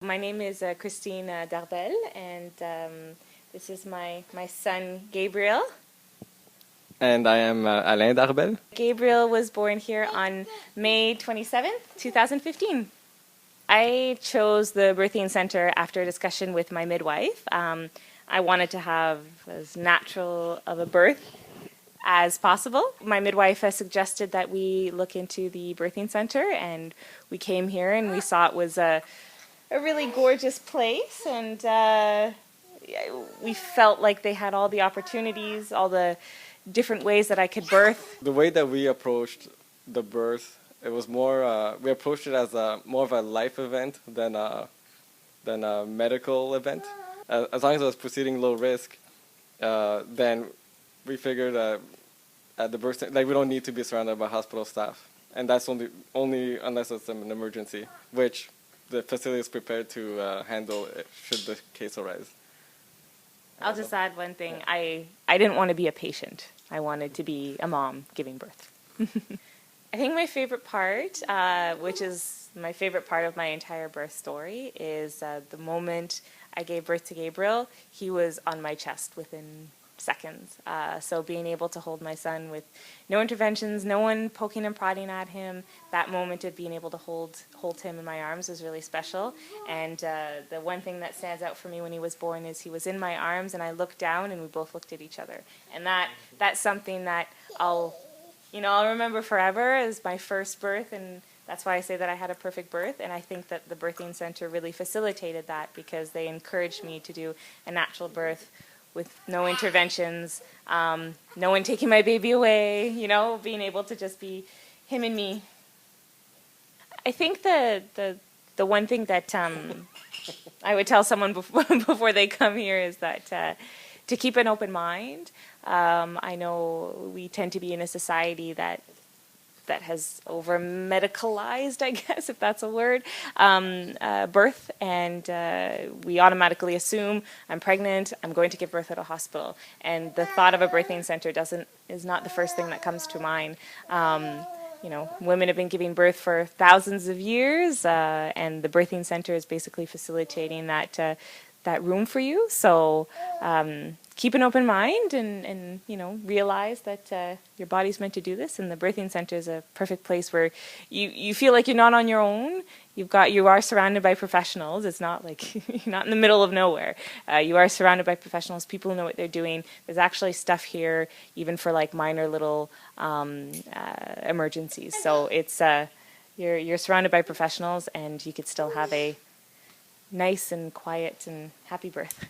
My name is Kristine Darbel, and this is my son Gabriel. And I am Alain Darbel. Gabriel was born here on May 27th, 2015. I chose the birthing center after a discussion with my midwife. I wanted to have as natural of a birth as possible. My midwife has suggested that we look into the birthing center, and we came here and we saw it was a really gorgeous place, and we felt like they had all the opportunities, all the different ways that I could birth. The way that we approached the birth, it was more, we approached it as more of a life event than a medical event. As long as it was proceeding low risk, then we figured at the birth, like we don't need to be surrounded by hospital staff. And that's only unless it's an emergency, which the facility is prepared to handle should the case arise. I'll just add one thing. I didn't want to be a patient. I wanted to be a mom giving birth. I think my favorite part, which is my favorite part of my entire birth story, is the moment I gave birth to Gabriel. He was on my chest within seconds. So being able to hold my son with no interventions, no one poking and prodding at him, that moment of being able to hold him in my arms was really special. And the one thing that stands out for me when he was born is he was in my arms and I looked down and we both looked at each other. And that's something that I'll remember forever as my first birth, and that's why I say that I had a perfect birth. And I think that the birthing center really facilitated that because they encouraged me to do a natural birth with no interventions, no one taking my baby away, being able to just be him and me. I think the one thing that I would tell someone before they come here is that to keep an open mind. I know we tend to be in a society that has over-medicalized, I guess, if that's a word, birth, and we automatically assume I'm pregnant, I'm going to give birth at a hospital, and the thought of a birthing center is not the first thing that comes to mind. Women have been giving birth for thousands of years, and the birthing center is basically facilitating that room for you. So keep an open mind and realize that your body's meant to do this, and the birthing center is a perfect place where you feel like you're not on your own. You are surrounded by professionals. It's not like you're not in the middle of nowhere. You are surrounded by professionals, people who know what they're doing. There's actually stuff here even for like minor little emergencies. So it's you're surrounded by professionals, and you could still have a nice and quiet and happy birth.